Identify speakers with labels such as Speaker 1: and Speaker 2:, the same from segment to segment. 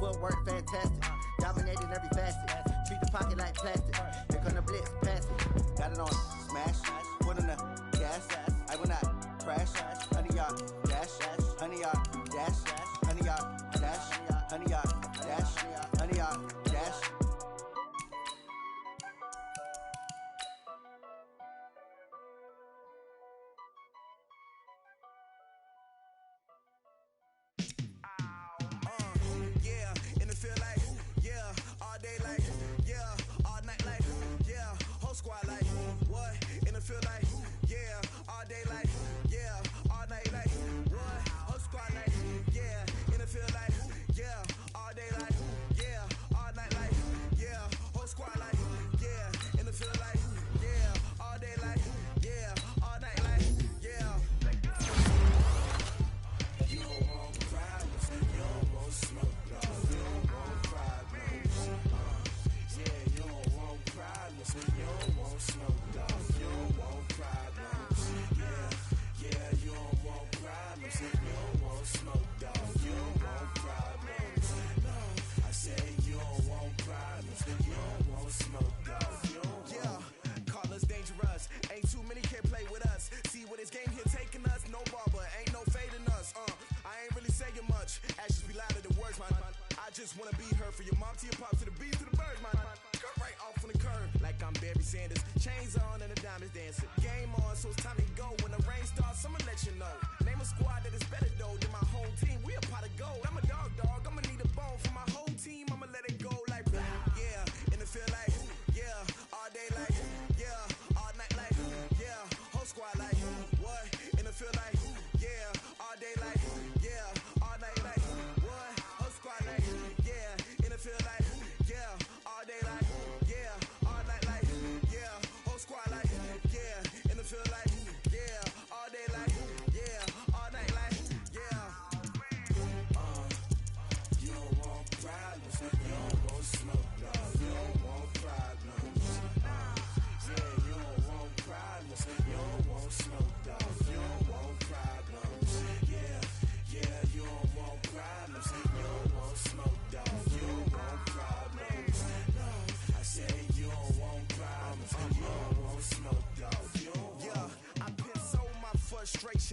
Speaker 1: footwork fantastic. Dominating every facet. Treat the pocket like plastic. Here come the blitz, pass it. Got it on, smash. Put on the gas. I will not crash. 100-yard dash. 100-yard dash. 100-yard dash. 100-yard dash. 100-yard dash.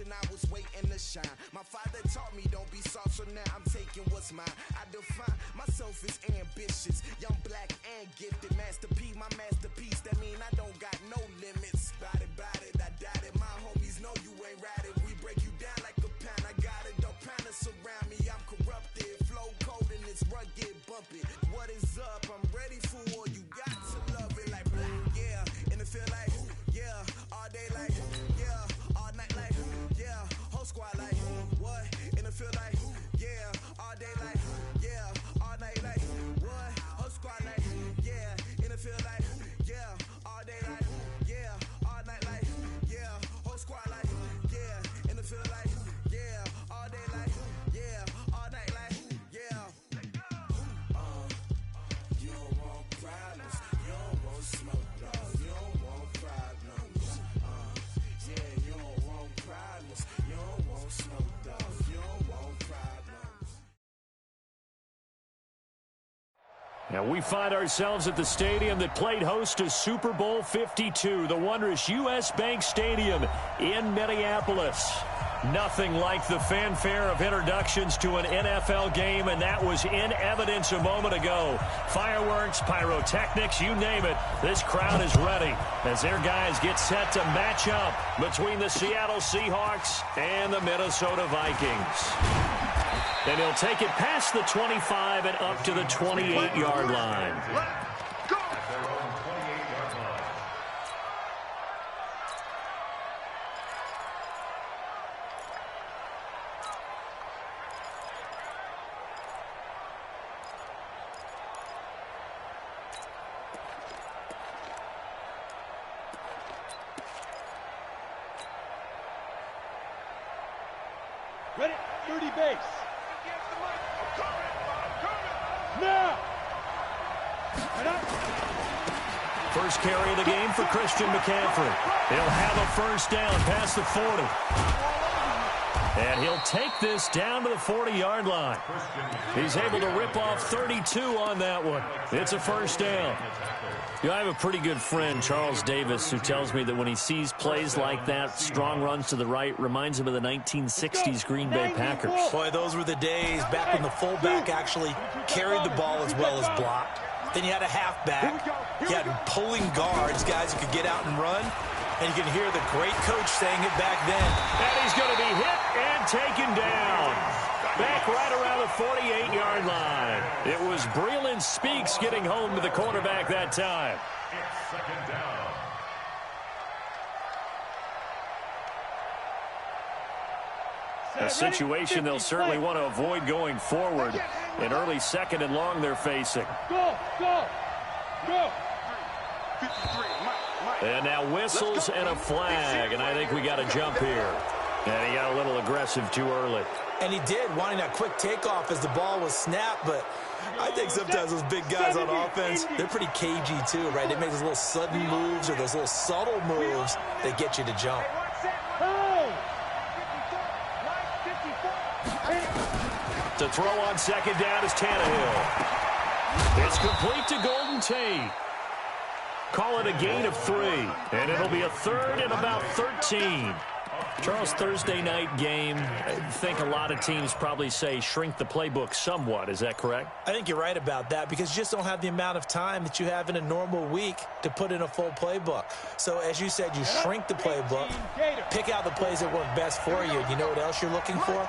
Speaker 2: I was waiting to shine. My father taught me don't be soft, so now I'm taking what's mine. I define myself as ambitious, young, black, and gifted. Master P, my masterpiece. That mean I don't got no limits. Bout it, I doubt it. My homies know you ain't ratted. We break you down like a pound. I got it, don't pound us around me. I'm corrupted, flow cold and it's rugged, bump it. What is up? I'm ready for war. You got to love it like black, yeah. And it feel like, yeah, all day like, yeah, all night like, yeah, whole squad like, what? And it feel like, yeah, all day like, yeah, all night like, what? Whole squad like, yeah, and it feel like, yeah, all day like, yeah, all night like, yeah, whole squad like, yeah, and it feel like, yeah, all day like, yeah, all night like, yeah. You don't want problems, you don't want smoke, dog, you don't want problems. Yeah, you don't want problems, you don't want smoke, dog, you don't want problems.
Speaker 3: And we find ourselves at the stadium that played host to Super Bowl 52, the wondrous U.S. Bank Stadium in Minneapolis. Nothing like the fanfare of introductions to an NFL game, and that was in evidence a moment ago. Fireworks, pyrotechnics, you name it. This crowd is ready as their guys get set to match up between the Seattle Seahawks and the Minnesota Vikings. And he'll take it past the 25 and up to the 28-yard line.
Speaker 4: Ready, 30 base. Now.
Speaker 3: First carry of the game for Christian McCaffrey. He'll have a first down past the 40. And he'll take this down to the 40-yard line. He's able to rip off 32 on that one. It's a first down. You know, I have a pretty good friend, Charles Davis, who tells me that when he sees plays like that, strong runs to the right, reminds him of the 1960s Green Bay Packers.
Speaker 5: Boy, those were the days back when the fullback actually carried the ball as well as blocked. Then you had a halfback. You had pulling guards, guys who could get out and run. And you can hear the great coach saying it back then.
Speaker 3: And he's going to be hit and taken down. Back right around the 48-yard line. It was Breland Speaks getting home to the quarterback that time.
Speaker 4: It's second down.
Speaker 3: A situation they'll certainly want to avoid going forward. An early second and long they're facing.
Speaker 4: Go, go, go.
Speaker 3: And now whistles and a flag, and I think we got a jump here. And he got a little aggressive too early.
Speaker 5: And he did, wanting that quick takeoff as the ball was snapped, but I think sometimes those big guys on offense, they're pretty cagey too, right? They make those little sudden moves or those little subtle moves that get you to jump.
Speaker 3: To throw on second down is Tannehill. It's complete to Golden Tate. Call it a gain of 3, and it'll be a third and about 13. Charles, Thursday night game, I think a lot of teams probably say shrink the playbook somewhat. Is that correct?
Speaker 5: I think you're right about that because you just don't have the amount of time that you have in a normal week to put in a full playbook. So, as you said, you shrink the playbook, pick out the plays that work best for you. You know what else you're looking for?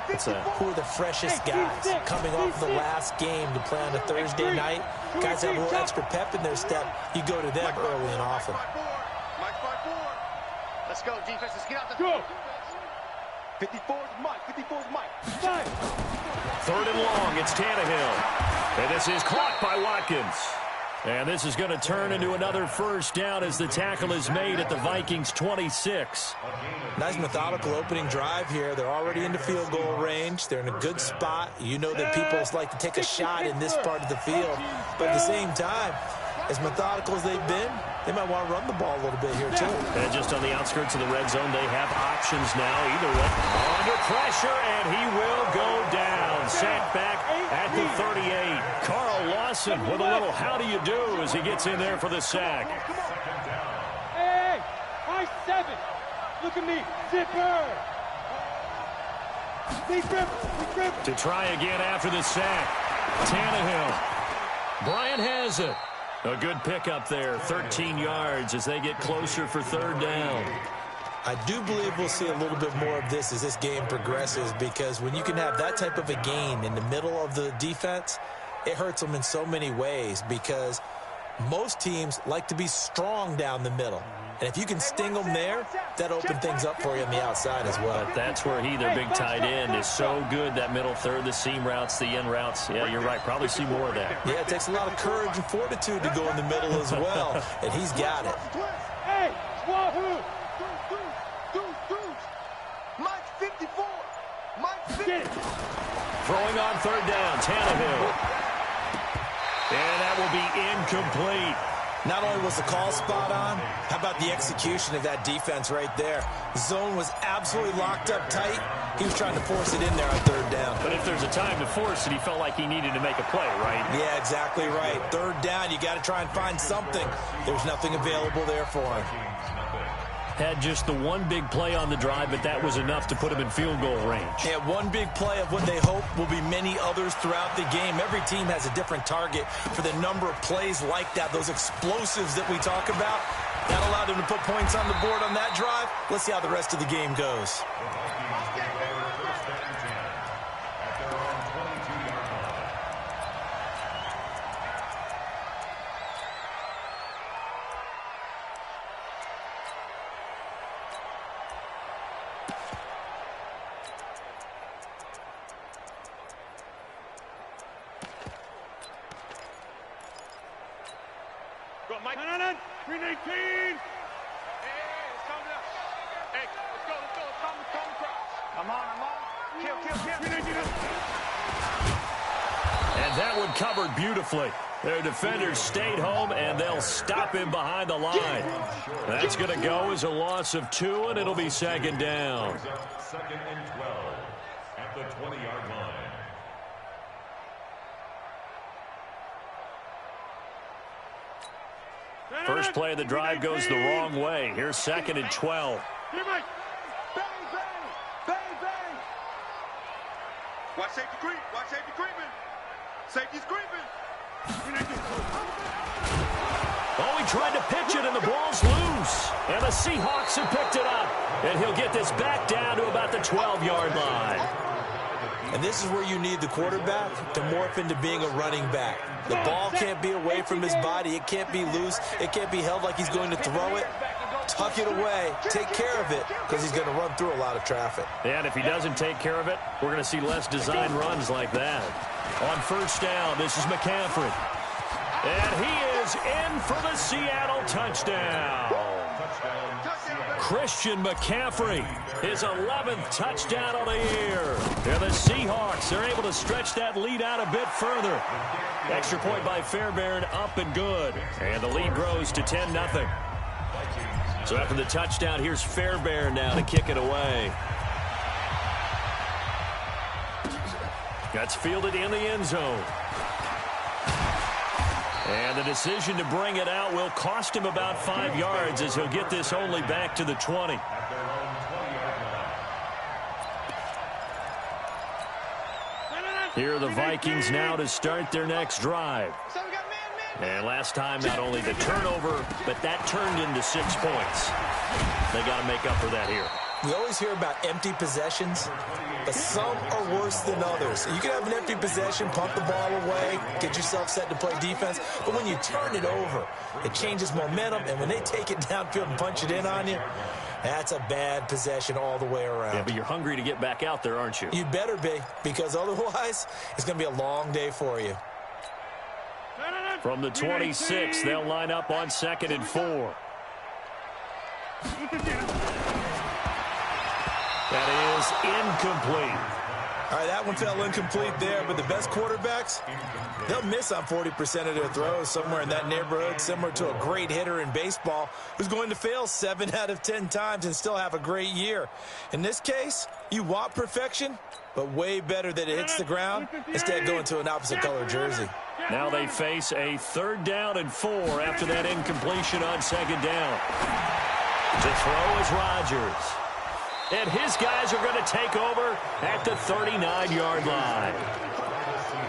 Speaker 5: Who are the freshest guys coming off the last game to play on a Thursday night? Guys that have a little extra pep in their step, you go to them early and often.
Speaker 6: Let's go, defense. Let's get out the
Speaker 4: Go.
Speaker 6: 54 is Mike. 54 is Mike.
Speaker 3: Third and long, it's Tannehill. And this is caught by Watkins. And this is going to turn into another first down as the tackle is made at the Vikings 26.
Speaker 5: Nice methodical opening drive here. They're already into field goal range. They're in a good spot. You know that people like to take a shot in this part of the field. But at the same time, as methodical as they've been, they might want to run the ball a little bit here, too.
Speaker 3: And just on the outskirts of the red zone, they have options now. Either way, under pressure, and he will go down. Sacked back at the 38. Carl Lawson with a little how do you do as he gets in there for the sack.
Speaker 4: Hey, I-7. Look at me. Zipper. Big rip.
Speaker 3: To try again after the sack. Tannehill. Bryant has it. A good pickup there, 13 yards as they get closer for third down.
Speaker 5: I do believe we'll see a little bit more of this as this game progresses because when you can have that type of a gain in the middle of the defense, it hurts them in so many ways because most teams like to be strong down the middle. And if you can sting them there, that opens things up for you on the outside as well.
Speaker 3: But that's where their big tight end, is so good, that middle third, the seam routes, the in routes. Yeah, you're right. Probably see more of that.
Speaker 5: Yeah, it takes a lot of courage and fortitude to go in the middle as well, and he's got it.
Speaker 4: Hey, Wahoo!
Speaker 6: Mike 54. Mike 50.
Speaker 3: Throwing on third down, Tannehill. And that will be incomplete.
Speaker 5: Not only was the call spot on, how about the execution of that defense right there? The zone was absolutely locked up tight. He was trying to force it in there on third down.
Speaker 3: But if there's a time to force it, he felt like he needed to make a play, right?
Speaker 5: Yeah, exactly right. Third down, you got to try and find something. There's nothing available there for him.
Speaker 3: Had just the one big play on the drive, but that was enough to put him in field goal range.
Speaker 5: Yeah, one big play of what they hope will be many others throughout the game. Every team has a different target for the number of plays like that, those explosives that we talk about. That allowed them to put points on the board on that drive. Let's see how the rest of the game goes.
Speaker 4: Go, Mike. 319.
Speaker 6: Hey, it's coming up. Hey, let's go. Come across. I'm on. Kill.
Speaker 4: 319.
Speaker 3: And that one covered beautifully. Their defenders stayed home, and they'll stop him behind the line. That's going to go as a loss of 2, and it'll be second down.
Speaker 4: Second and 12.
Speaker 7: the 20-yard line.
Speaker 3: First play of the drive goes the wrong way. Here's 2nd and 12.
Speaker 6: Bang, bang, bang, bang. Watch safety creep. Watch safety creeping. Safety's creeping.
Speaker 3: Oh, he tried to pitch it, and the ball's loose. And the Seahawks have picked it up. And he'll get this back down to about the 12-yard line.
Speaker 5: And this is where you need the quarterback to morph into being a running back. The ball can't be away from his body. It can't be loose. It can't be held like he's going to throw it. Tuck it away. Take care of it, because he's going to run through a lot of traffic.
Speaker 3: And if he doesn't take care of it, we're going to see less design runs like that. On first down, this is McCaffrey. And he is in for the Seattle touchdown. Christian McCaffrey, his 11th touchdown of the year. And the Seahawks are able to stretch that lead out a bit further. Extra point by Fairbairn, up and good. And the lead grows to 10-0. So after the touchdown, here's Fairbairn now to kick it away. That's fielded in the end zone. And the decision to bring it out will cost him about 5 yards, as he'll get this only back to the 20. Here are the Vikings now to start their next drive. And last time, not only the turnover, but that turned into 6 points. They got to make up for that here.
Speaker 5: We always hear about empty possessions, but some are worse than others. You can have an empty possession, pump the ball away, get yourself set to play defense, but when you turn it over, it changes momentum, and when they take it downfield and punch it in on you, that's a bad possession all the way around.
Speaker 3: Yeah, but you're hungry to get back out there, aren't you?
Speaker 5: You better be, because otherwise, it's going to be a long day for you.
Speaker 3: From the 26, they'll line up on 2nd and 4. That is incomplete.
Speaker 5: All right, that one fell incomplete there, but the best quarterbacks, they'll miss on 40% of their throws, somewhere in that neighborhood, similar to a great hitter in baseball who's going to fail 7 out of 10 times and still have a great year. In this case, you want perfection, but way better that it hits the ground instead of going to an opposite color jersey.
Speaker 3: Now they face a 3rd down and 4 after that incompletion on 2nd down. To throw is Rodgers. And his guys are going to take over at the 39-yard line.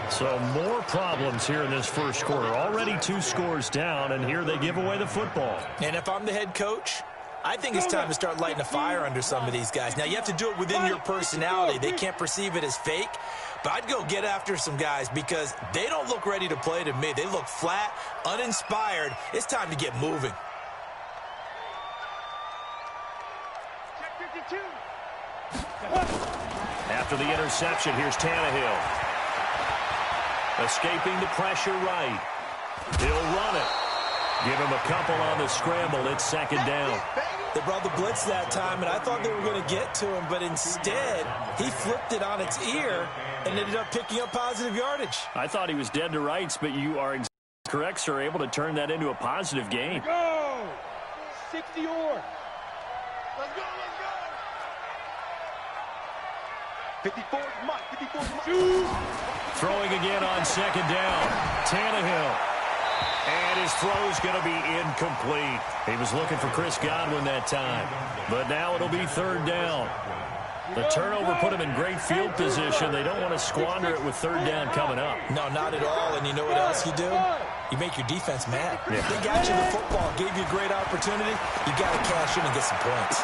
Speaker 3: So more problems here in this first quarter. Already 2 scores down, and here they give away the football.
Speaker 5: And if I'm the head coach, I think it's time to start lighting a fire under some of these guys. Now, you have to do it within your personality. They can't perceive it as fake. But I'd go get after some guys because they don't look ready to play to me. They look flat, uninspired. It's time to get moving.
Speaker 3: After the interception, here's Tannehill. Escaping the pressure right. He'll run it. Give him a couple on the scramble. It's 2nd down.
Speaker 5: They brought the blitz that time, and I thought they were going to get to him, but instead, he flipped it on its ear and ended up picking up positive yardage.
Speaker 3: I thought he was dead to rights, but you are correct, sir, able to turn that into a positive gain.
Speaker 4: Go! 60 or.
Speaker 6: Let's go, let's go. 54 Mike, 54 Mike.
Speaker 3: Throwing again on 2nd down. Tannehill. And his throw's going to be incomplete. He was looking for Chris Godwin that time. But now it'll be 3rd down. The turnover put him in great field position. They don't want to squander it with 3rd down coming up.
Speaker 5: No, not at all. And you know what else you do? You make your defense mad.
Speaker 3: Yeah.
Speaker 5: They got you the football, gave you a great opportunity. You got to cash in and get some points.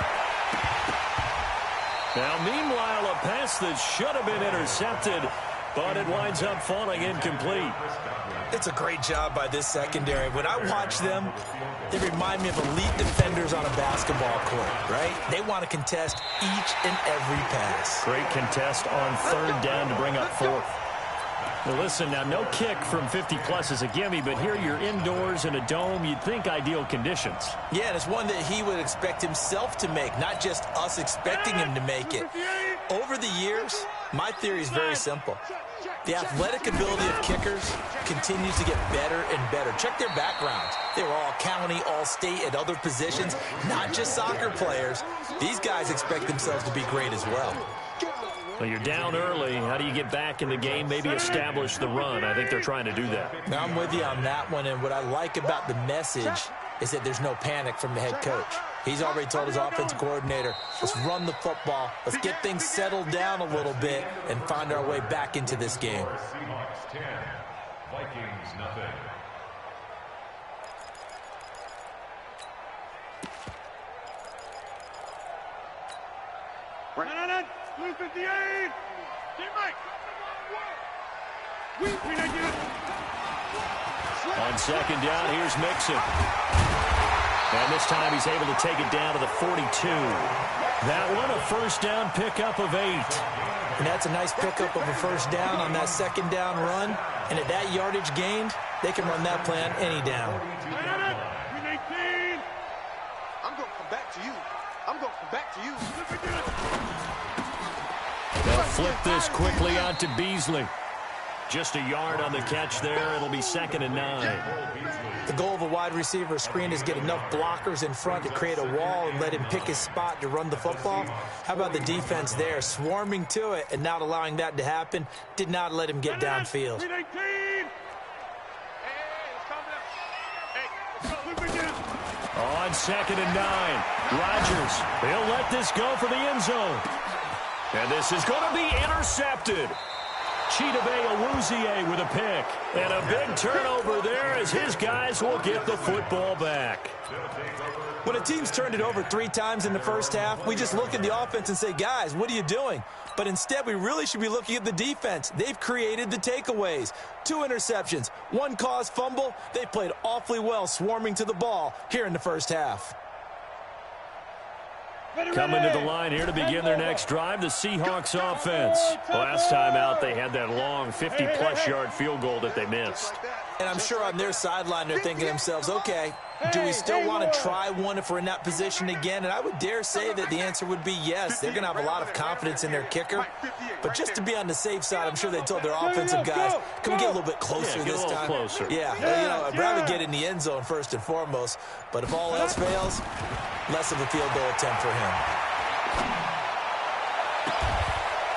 Speaker 3: Now, meanwhile, a pass that should have been intercepted, but it winds up falling incomplete.
Speaker 5: It's a great job by this secondary. When I watch them, they remind me of elite defenders on a basketball court, right? They want to contest each and every pass.
Speaker 3: Great contest on 3rd down to bring up 4th. Well, listen, now, no kick from 50-plus is a gimme, but here you're indoors in a dome. You'd think ideal conditions.
Speaker 5: Yeah, and it's one that he would expect himself to make, not just us expecting him to make it. Over the years, my theory is very simple. The athletic ability of kickers continues to get better and better. Check their backgrounds. They were all county, all state, at other positions, not just soccer players. These guys expect themselves to be great as well.
Speaker 3: Well, you're down early. How do you get back in the game, maybe establish the run? I think they're trying to do that.
Speaker 5: Now, I'm with you on that one, and what I like about the message is that there's no panic from the head coach. He's already told his offensive coordinator, let's run the football, let's get things settled down a little bit and find our way back into this game.
Speaker 7: Seahawks 10, Vikings nothing.
Speaker 6: Blue 58. Teammate.
Speaker 3: On second down, here's Mixon. And this time he's able to take it down to the 42. That one, a first down pickup of 8.
Speaker 5: And that's a nice pickup of a first down on that second down run. And at that yardage gained, they can run that play on any down.
Speaker 6: I'm going to come back to you. I'm going to come back to you.
Speaker 3: They'll flip this quickly out to Beasley. Just a yard on the catch there. It'll be 2nd and 9.
Speaker 5: The goal of a wide receiver screen is get enough blockers in front to create a wall and let him pick his spot to run the football. How about the defense there, swarming to it and not allowing that to happen? Did not let him get downfield.
Speaker 3: On 2nd and 9, Rodgers, he'll let this go for the end zone. And this is going to be intercepted. Ispidah-o with a pick. And a big turnover there as his guys will get the football back.
Speaker 5: When a team's turned it over 3 times in the first half, we just look at the offense and say, guys, what are you doing? But instead, we really should be looking at the defense. They've created the takeaways. 2 interceptions, 1 caused fumble. They played awfully well swarming to the ball here in the first half.
Speaker 3: Coming to the line here to begin their next drive, the Seahawks offense. Last time out, they had that long 50-plus yard field goal that they missed.
Speaker 5: And I'm sure on their sideline, they're thinking to themselves, okay, do we still want to try one if we're in that position again? And I would dare say that the answer would be yes. They're going to have a lot of confidence in their kicker. But just to be on the safe side, I'm sure they told their offensive guys, can we get a little bit closer this time?
Speaker 3: Closer.
Speaker 5: Yeah, you know, I'd rather get in the end zone first and foremost. But if all else fails, less of a field goal attempt for him.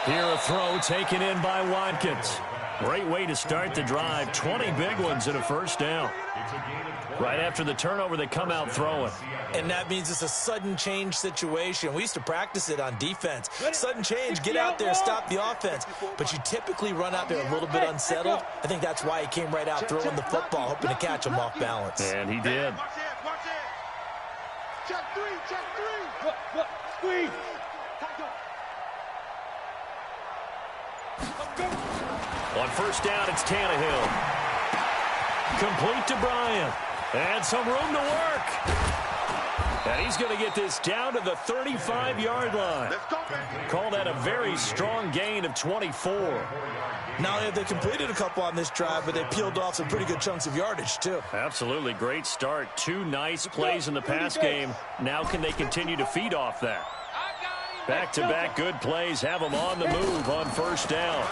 Speaker 3: Here a throw taken in by Watkins. Great way to start the drive. 20 big ones and a first down. Right after the turnover, they come out throwing.
Speaker 5: And that means it's a sudden change situation. We used to practice it on defense. Sudden change, get out there, stop the offense. But you typically run out there a little bit unsettled. I think that's why he came right out throwing the football, hoping to catch him off balance.
Speaker 3: And he did.
Speaker 6: Check 3, check 3. Squeeze.
Speaker 3: On first down, it's Tannehill. Complete to Bryant. And some room to work. And he's going to get this down to the 35-yard line. Call that a very strong gain of 24.
Speaker 5: Not only have they completed a couple on this drive, but they peeled off some pretty good chunks of yardage, too.
Speaker 3: Absolutely. Great start. 2 nice plays in the pass game. Now can they continue to feed off that? Back-to-back good plays have them on the move on first down.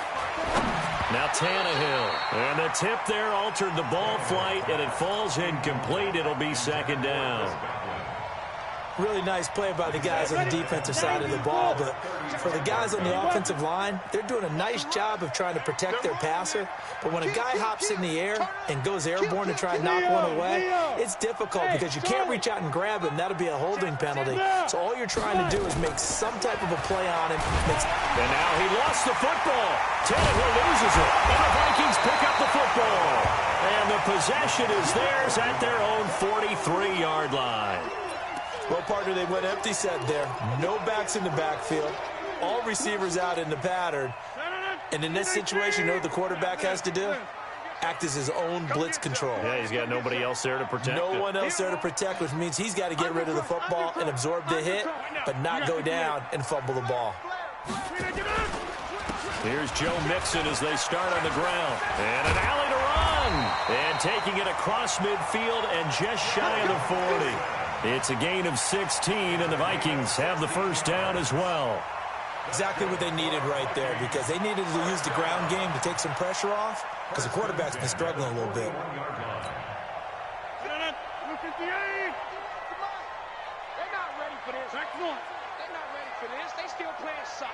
Speaker 3: Now Tannehill. And the tip there altered the ball flight, and it falls incomplete. It'll be 2nd down.
Speaker 5: Really nice play by the guys on the defensive side of the ball, but for the guys on the offensive line, they're doing a nice job of trying to protect their passer. But when a guy hops in the air and goes airborne to try and knock one away, it's difficult because you can't reach out and grab him. That'll be a holding penalty. So all you're trying to do is make some type of a play on him.
Speaker 3: And now he lost the football. Tannehill loses it, and the Vikings pick up the football. And the possession is theirs at their own 43-yard line.
Speaker 5: Well, partner, they went empty set there. No backs in the backfield. All receivers out in the pattern. And in this situation, you know what the quarterback has to do? Act as his own blitz control.
Speaker 3: Yeah, he's got nobody else there to protect
Speaker 5: No one else there to protect, which means he's got to get rid of the football and absorb the hit, but not go down and fumble the ball.
Speaker 3: Here's Joe Mixon as they start on the ground. And an alley to run. And taking it across midfield and just shy of the 40. It's a gain of 16, and the Vikings have the first down as well.
Speaker 5: Exactly what they needed right there, because they needed to use the ground game to take some pressure off, because the quarterback's been struggling a little bit.
Speaker 6: They're not ready for this. They're not ready for this. They still playing soccer.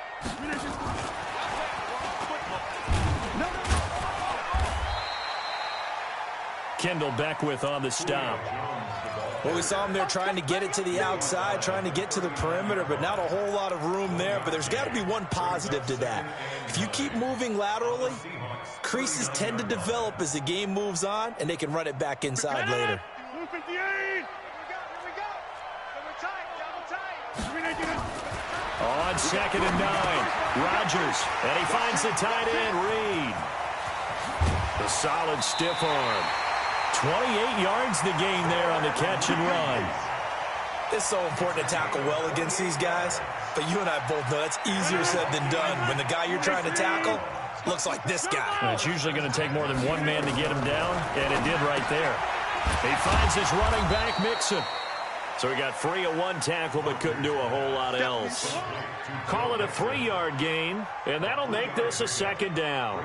Speaker 3: Kendall Beckwith on the stop.
Speaker 5: Well, we saw him there trying to get it to the outside, trying to get to the perimeter, but not a whole lot of room there. But there's got to be one positive to that. If you keep moving laterally, creases tend to develop as the game moves on, and they can run it back inside later.
Speaker 3: On 2nd and 9, Rodgers, and he finds the tight end, Reed. The solid stiff arm. 28 yards the gain there on the catch and run.
Speaker 5: It's so important to tackle well against these guys, but you and I both know that's easier said than done when the guy you're trying to tackle looks like this guy.
Speaker 3: And it's usually going to take more than one man to get him down, and it did right there. He finds his running back, Mixon. So he got free of one tackle but couldn't do a whole lot else. Call it a 3-yard gain, and that'll make this a 2nd down.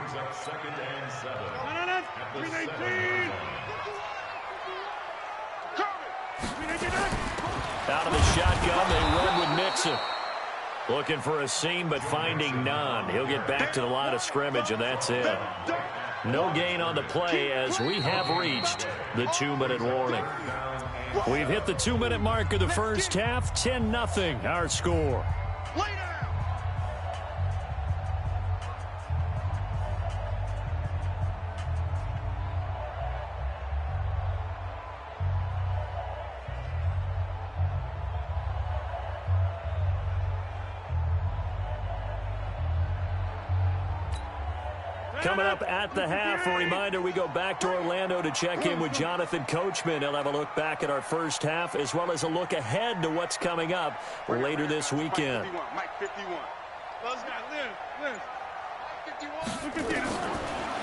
Speaker 3: Out of the shotgun, they run with Mixon. Looking for a seam, but finding none. He'll get back to the line of scrimmage, and that's it. No gain on the play as we have reached the 2-minute warning. We've hit the 2-minute mark of the first half. 10-0, our score. Coming up at the half, a reminder, we go back to Orlando to check in with Jonathan Coachman. He'll have a look back at our first half as well as a look ahead to what's coming up later this weekend.
Speaker 6: Mike 51.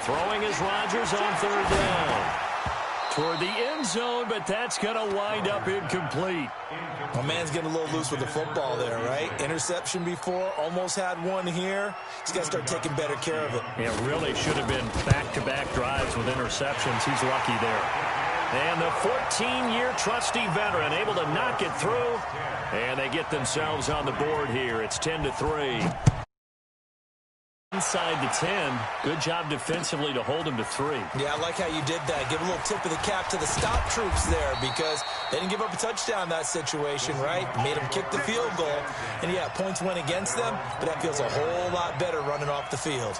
Speaker 3: Throwing is Rodgers on 3rd down. Toward the end zone, but that's going to wind up incomplete.
Speaker 5: My man's getting a little loose with the football there, right? Interception before, almost had one here. He's got to start taking better care of it.
Speaker 3: It really should have been back-to-back drives with interceptions. He's lucky there. And the 14-year trusty veteran able to knock it through. And they get themselves on the board here. It's 10-3. Inside the 10. Good job defensively to hold him to 3.
Speaker 5: Yeah, I like how you did that. Give a little tip of the cap to the stop troops there because they didn't give up a touchdown in that situation, right? Made them kick the field goal. And, yeah, points went against them, but that feels a whole lot better running off the field.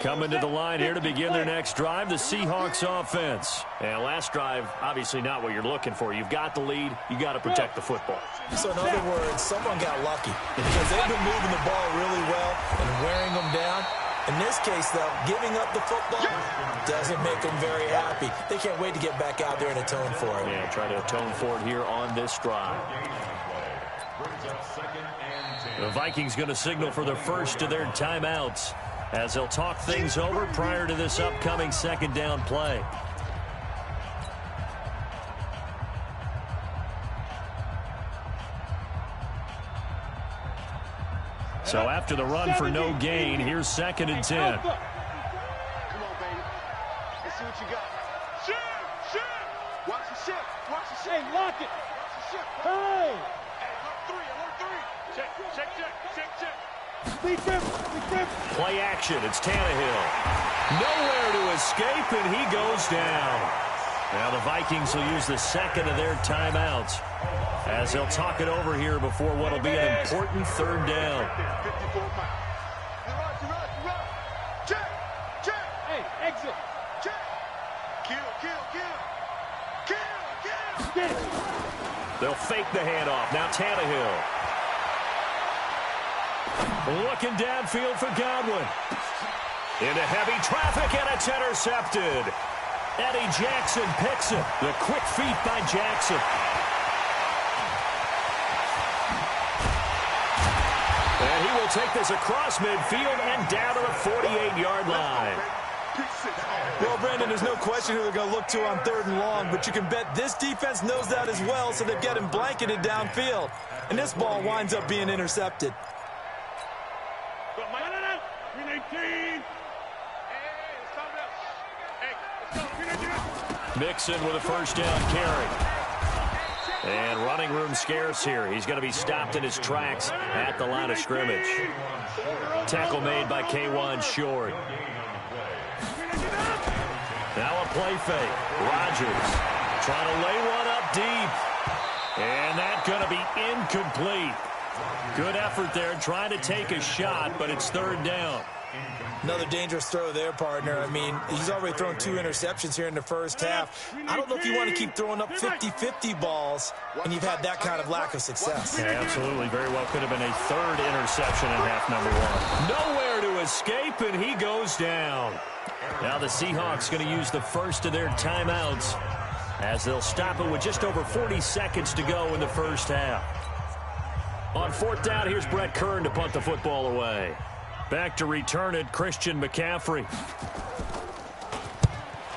Speaker 3: Coming to the line here to begin their next drive, the Seahawks offense. And last drive, obviously not what you're looking for. You've got the lead. You got to protect the football.
Speaker 5: So in other words, someone got lucky because they've been moving the ball really well and wearing them down. In this case, though, giving up the football doesn't make them very happy. They can't wait to get back out there and atone for it.
Speaker 3: Yeah, try to atone for it here on this drive. The Vikings going to signal for the first of their timeouts as they'll talk things over prior to this upcoming 2nd down play. So after the run for no gain, here's 2nd and 10.
Speaker 6: Come on, baby. Let's see what you got. Shoot! Watch the ship. Watch the ship.
Speaker 4: Hey, lock it.
Speaker 6: Watch the ship.
Speaker 4: Hey!
Speaker 6: Hey, alert 3. Check.
Speaker 4: Speed grip.
Speaker 3: Play action. It's Tannehill. Nowhere to escape, and he goes down. Now the Vikings will use the 2nd of their timeouts as they'll talk it over here before what will be an important 3rd down.
Speaker 6: 54 pounds. Check.
Speaker 4: Hey, exit.
Speaker 6: Check. Kill.
Speaker 4: Get it.
Speaker 3: They'll fake the handoff. Now Tannehill. Looking downfield for Godwin. Into heavy traffic, and it's intercepted. Eddie Jackson picks it. The quick feet by Jackson. And he will take this across midfield and down to the 48-yard line.
Speaker 5: Well, Brandon, there's no question who they're going to look to on 3rd and long, but you can bet this defense knows that as well, so they've got him blanketed downfield. And this ball winds up being intercepted.
Speaker 3: Mixon with a first down carry. And running room scarce here. He's going to be stopped in his tracks at the line of scrimmage. Tackle made by K1 Short. Now a play fake. Rodgers trying to lay one up deep. And that's going to be incomplete. Good effort there trying to take a shot, but it's third down.
Speaker 5: Another dangerous throw there, partner. I mean, he's already thrown 2 interceptions here in the first half. I don't know if you want to keep throwing up 50-50 balls when you've had that kind of lack of success.
Speaker 3: Yeah, absolutely. Very well could have been a third interception in half number 1. Nowhere to escape, and he goes down. Now the Seahawks going to use the first of their timeouts as they'll stop it with just over 40 seconds to go in the first half. On fourth down, here's Brett Kern to punt the football away. Back to return it, Christian McCaffrey.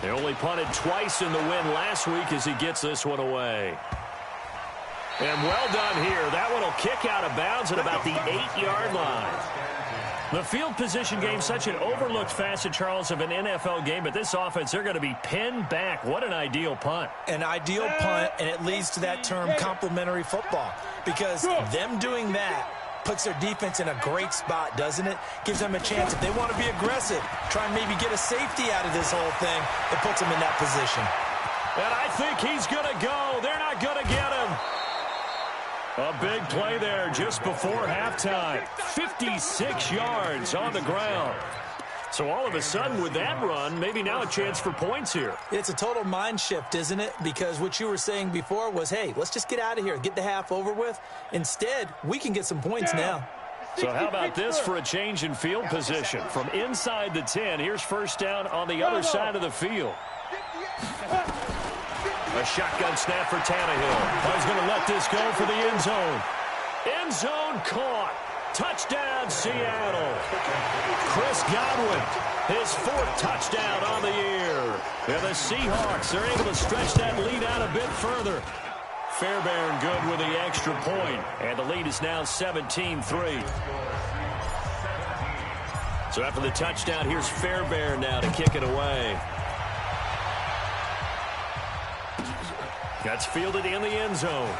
Speaker 3: They only punted twice in the win last week as he gets this one away. And well done here. That one will kick out of bounds at about the 8-yard line. The field position game, such an overlooked facet, Charles, of an NFL game. But this offense, they're going to be pinned back. What an ideal punt.
Speaker 5: An ideal punt, and it leads to that term complementary football. Because them doing that puts their defense in a great spot, doesn't it? Gives them a chance, if they want to be aggressive, try and maybe get a safety out of this whole thing. It puts them in that position.
Speaker 3: And I think he's going to go. They're not going to get him. A big play there just before halftime. 56 yards on the ground. So all of a sudden with that run, maybe now a chance for points here.
Speaker 5: It's a total mind shift, isn't it? Because what you were saying before was, hey, let's just get out of here, get the half over with. Instead, we can get some points now.
Speaker 3: So how about this for a change in field position? From inside the 10, here's first down on the other side of the field. A shotgun snap for Tannehill. He's going to let this go for the end zone. End zone caught. Touchdown, Seattle. Chris Godwin, his 4th touchdown on the year. And the Seahawks are able to stretch that lead out a bit further. Fairbairn good with the extra point, and the lead is now 17-3. So after the touchdown, here's Fairbairn now to kick it away. That's fielded in the end zone.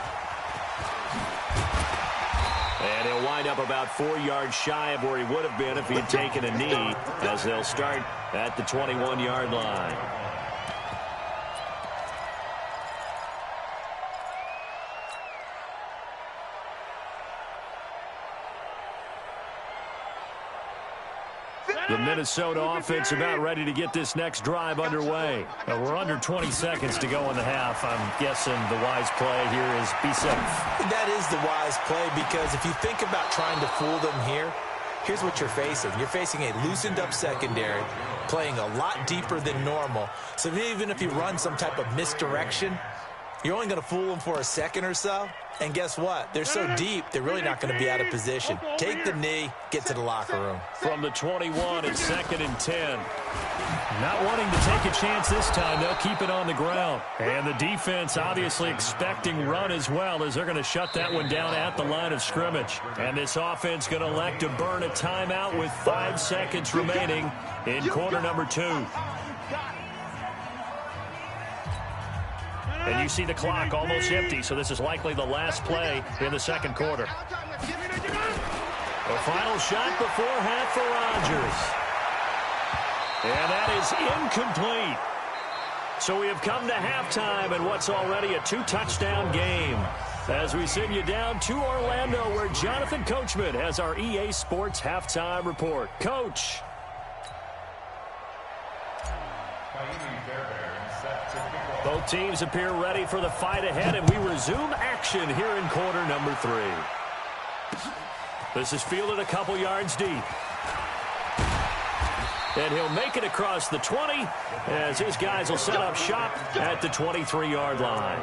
Speaker 3: And he'll wind up about 4 yards shy of where he would have been if he had taken a knee, as they'll start at the 21-yard line. The Minnesota offense about ready to get this next drive underway. We're under 20 seconds to go in the half. I'm guessing the wise play here is be safe.
Speaker 5: That is the wise play, because if you think about trying to fool them here, here's what you're facing. You're facing a loosened up secondary, playing a lot deeper than normal. So even if you run some type of misdirection, you're only going to fool them for a second or so. And guess what? They're so deep, they're really not going to be out of position. Take the knee, get to the locker room.
Speaker 3: From the 21, it's 2nd and 10. Not wanting to take a chance this time, they'll keep it on the ground. And the defense obviously expecting run as well, as they're going to shut that one down at the line of scrimmage. And this offense going to elect to burn a timeout with 5 seconds remaining in quarter number 2. And you see the clock almost empty, so this is likely the last play in the second quarter. The final shot before half for Rodgers. And that is incomplete. So we have come to halftime in what's already a 2-touchdown game, as we send you down to Orlando, where Jonathan Coachman has our EA Sports halftime report. Coach. Both teams appear ready for the fight ahead, and we resume action here in quarter number 3. This is fielded a couple yards deep. And he'll make it across the 20, as his guys will set up shop at the 23-yard line.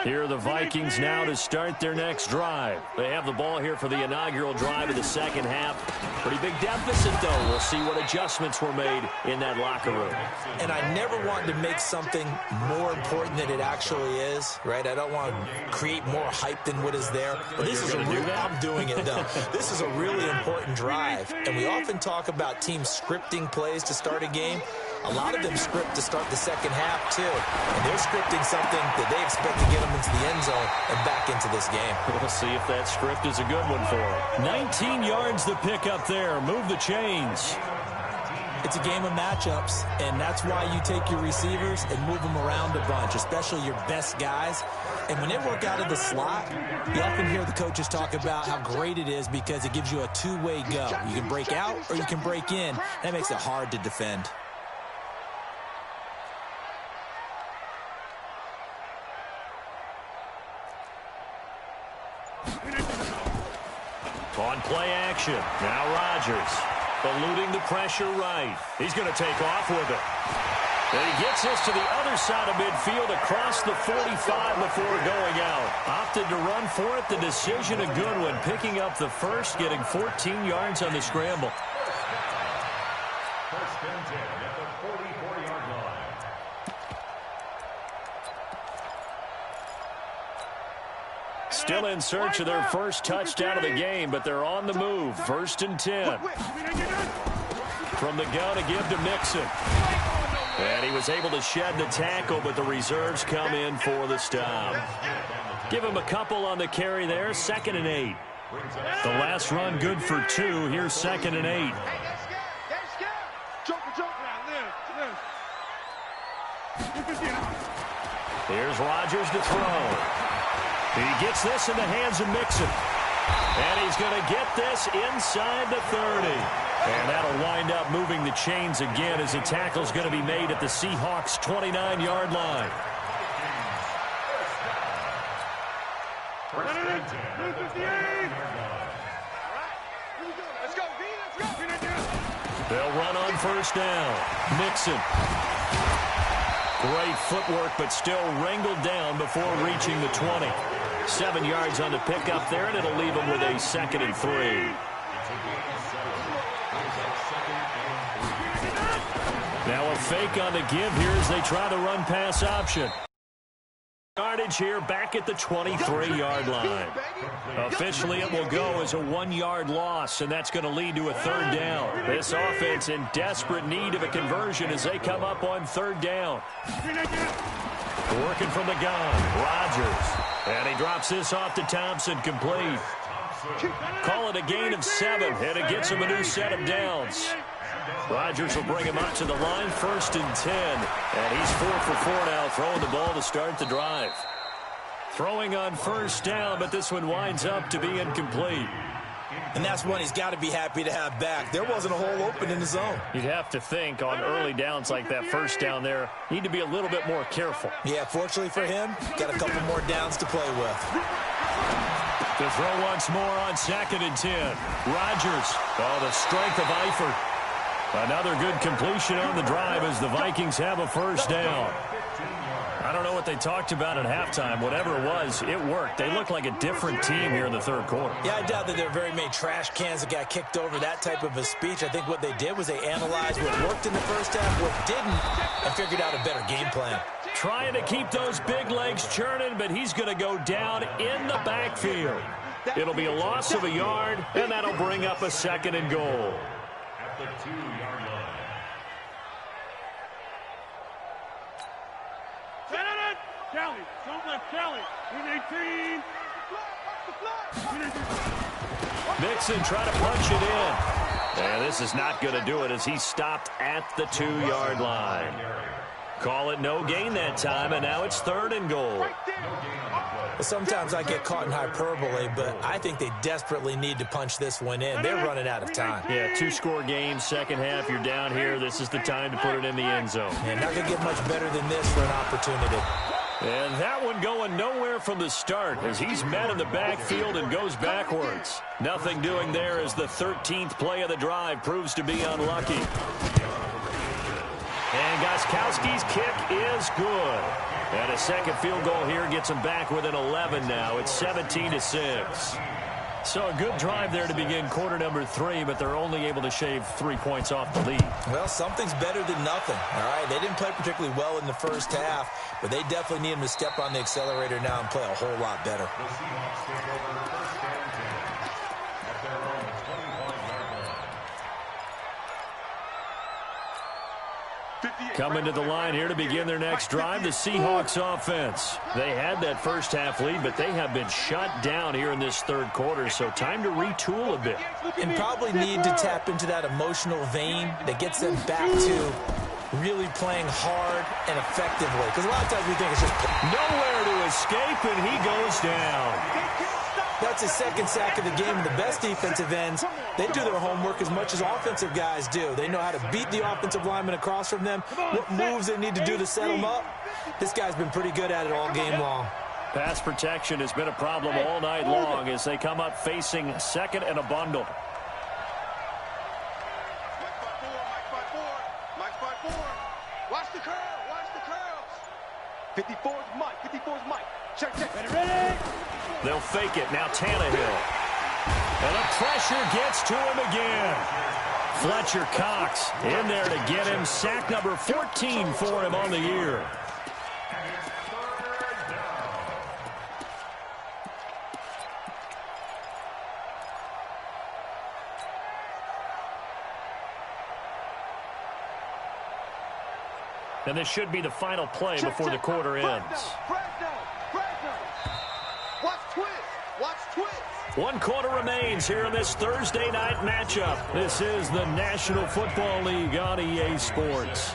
Speaker 3: Here are the Vikings now to start their next drive. They have the ball here for the inaugural drive of the second half. Pretty big deficit, though. We'll see what adjustments were made in that locker room.
Speaker 5: And I never want to make something more important than it actually is, right? I don't want to create more hype than what is there. But this is I'm doing it, though. This is a really important drive. And we often talk about teams scripting plays to start a game. A lot of them script to start the second half, too. And they're scripting something that they expect to get them into the end zone and back into this game.
Speaker 3: We'll see if that script is a good one for them. 19 yards the pick up there. Move the chains.
Speaker 5: It's a game of matchups, and that's why you take your receivers and move them around a bunch, especially your best guys. And when they work out of the slot, you often hear the coaches talk about how great it is because it gives you a two-way go. You can break out or you can break in. That makes it hard to defend.
Speaker 3: On play action, now Rodgers, eluding the pressure right. He's going to take off with it. And he gets this to the other side of midfield across the 45 before going out. Opted to run for it. The decision a good one, picking up the first, getting 14 yards on the scramble.
Speaker 7: First and 10 at the 44-yard line.
Speaker 3: Still in search of their first touchdown of the game, but they're on the move. First and 10. From the gun to give to Mixon. And he was able to shed the tackle, but the reserves come in for the stop. Give him a couple on the carry there. 2nd and 8. The last run good for 2. Here's 2nd and 8. Here's Rodgers to throw. He gets this in the hands of Mixon. And he's going to get this inside the 30. And that'll wind up moving the chains again as the tackle's going to be made at the Seahawks' 29-yard line. They'll run on first down. Mixon. Great footwork, but still wrangled down before reaching the 20. 7 yards on the pickup there, and it'll leave them with a 2nd and 3. Now a fake on the give here as they try the run-pass option. Yardage here back at the 23-yard line. Officially, it will go as a 1-yard loss, and that's going to lead to a 3rd down. This offense in desperate need of a conversion as they come up on 3rd down. Working from the gun, Rodgers. And he drops this off to Thompson, complete. Call it a gain of 7, and it gets him a new set of downs. Rodgers will bring him up to the line, 1st and 10. And he's 4 for 4 now, throwing the ball to start the drive. Throwing on first down, but this one winds up to be incomplete.
Speaker 5: And that's one he's got to be happy to have back. There wasn't a hole open in the zone.
Speaker 3: You'd have to think on early downs like that first down there, need to be a little bit more careful.
Speaker 5: Yeah, fortunately for him, got a couple more downs to play with.
Speaker 3: To throw once more on 2nd and 10. Rodgers, the strength of Eifert. Another good completion on the drive as the Vikings have a first down. I don't know what they talked about at halftime. Whatever it was, it worked. They look like a different team here in the 3rd quarter.
Speaker 5: Yeah, I doubt that there are very many trash cans that got kicked over, that type of a speech. I think what they did was they analyzed what worked in the first half, what didn't, and figured out a better game plan.
Speaker 3: Trying to keep those big legs churning, but he's going to go down in the backfield. It'll be a loss of a yard, and that'll bring up a 2nd and goal.
Speaker 7: At the 2-yard line.
Speaker 4: Kelly, don't let Kelly. 18.
Speaker 3: Mixon trying to punch it in. And this is not going to do it as he stopped at the 2-yard line. Call it no gain that time, and now it's 3rd and goal.
Speaker 5: Sometimes I get caught in hyperbole, but I think they desperately need to punch this one in. They're running out of time.
Speaker 3: Yeah, 2-score game, second half, you're down here. This is the time to put it in the end zone.
Speaker 5: And not going to get much better than this for an opportunity.
Speaker 3: And that one going nowhere from the start as he's met in the backfield and goes backwards. Nothing doing there as the 13th play of the drive proves to be unlucky. And got Gostkowski's kick is good. And a second field goal here gets him back within 11 now. It's 17-6. So a good drive there to begin quarter number 3, but they're only able to shave 3 points off the lead.
Speaker 5: Well, something's better than nothing, all right? They didn't play particularly well in the first half, but they definitely need them to step on the accelerator now and play a whole lot better.
Speaker 7: The Seahawks take over first down and 10 at their own 25-yard line.
Speaker 3: Coming to the line here to begin their next drive, the Seahawks offense. They had that first half lead, but they have been shut down here in this third quarter, so time to retool a bit.
Speaker 5: And probably need to tap into that emotional vein that gets them back to really playing hard and effectively. Because a lot of times we think it's just
Speaker 3: nowhere to escape, and he goes down.
Speaker 5: That's his second sack of the game, and the best defensive ends, they do their homework as much as offensive guys do. They know how to beat the offensive lineman across from them, what moves they need to do to set them up. This guy's been pretty good at it all game long.
Speaker 3: Pass protection has been a problem all night long as they come up facing second and a bundle.
Speaker 6: Watch the curl. Watch the curls. 54's Mike. 54's Mike. Check. Ready.
Speaker 3: They'll fake it. Now Tannehill. And the pressure gets to him again. Fletcher Cox in there to get him. Sack number 14 for him on the year. And this should be the final play before the quarter ends. One quarter remains here in this Thursday night matchup. This is the National Football League on EA Sports.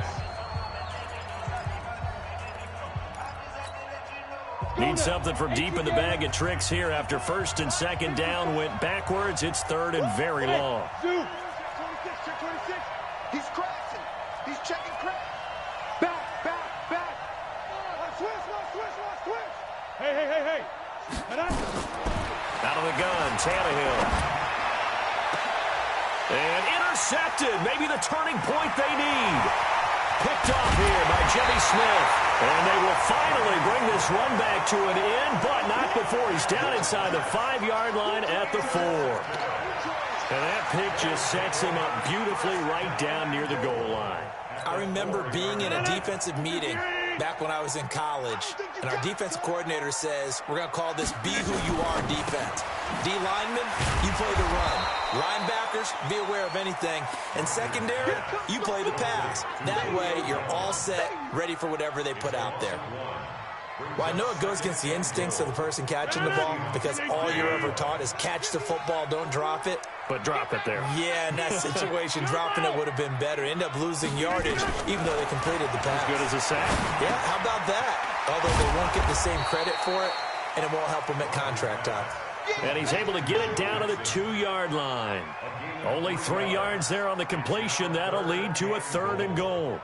Speaker 3: Need something from deep in the bag of tricks here after first and second down went backwards. It's third and very long.
Speaker 6: 26. He's crashing. He's checking crash. Back. Switch. Hey.
Speaker 3: Out of the gun, Tannehill. And intercepted. Maybe the turning point they need. Picked off here by Jimmy Smith. And they will finally bring this run back to an end, but not before he's down inside the 5-yard line at the 4. And that pick just sets him up beautifully right down near the goal line.
Speaker 5: I remember being in a defensive meeting back when I was in college, and our defensive coordinator says, we're going to call this be who you are defense. D linemen, you play the run. Linebackers, be aware of anything. And secondary, you play the pass. That way, you're all set, ready for whatever they put out there. Well, I know it goes against the instincts of the person catching the ball because all you're ever taught is catch the football, don't drop it.
Speaker 3: But drop it there.
Speaker 5: Yeah, in that situation, dropping it would have been better. End up losing yardage, even though they completed the pass.
Speaker 3: As good as a sack.
Speaker 5: Yeah, how about that? Although they won't get the same credit for it, and it won't help them at contract time.
Speaker 3: And he's able to get it down to the 2-yard line. Only 3 yards there on the completion. That'll lead to a third and goal.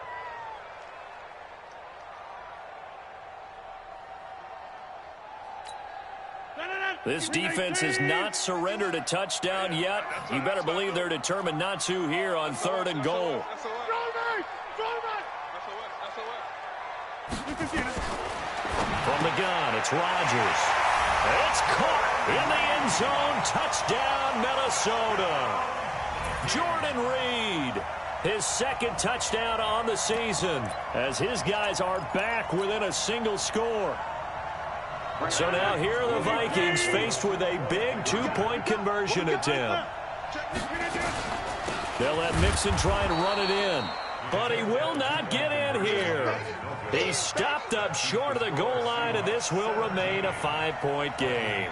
Speaker 3: This defense has not surrendered a touchdown yet. You better believe they're determined not to here on third and goal. From the gun, it's Rodgers. It's caught in the end zone. Touchdown, Minnesota. Jordan Reed, his second touchdown on the season, as his guys are back within a single score. So now here are the Vikings faced with a big 2-point conversion attempt. They'll let Mixon try and run it in, but he will not get in here. He's stopped up short of the goal line, and this will remain a 5-point game.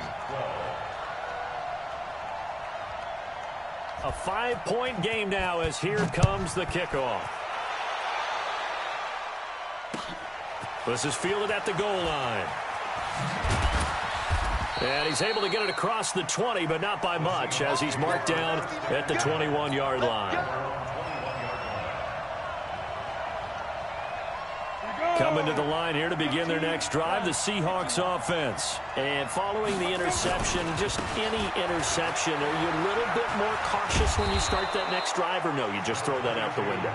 Speaker 3: A 5-point game now as here comes the kickoff. This is fielded at the goal line. And he's able to get it across the 20, but not by much, as he's marked down at the 21-yard line. Coming to the line here to begin their next drive, the Seahawks offense. And following the interception, just any interception, are you a little bit more cautious when you start that next drive, or no, you just throw that out the window?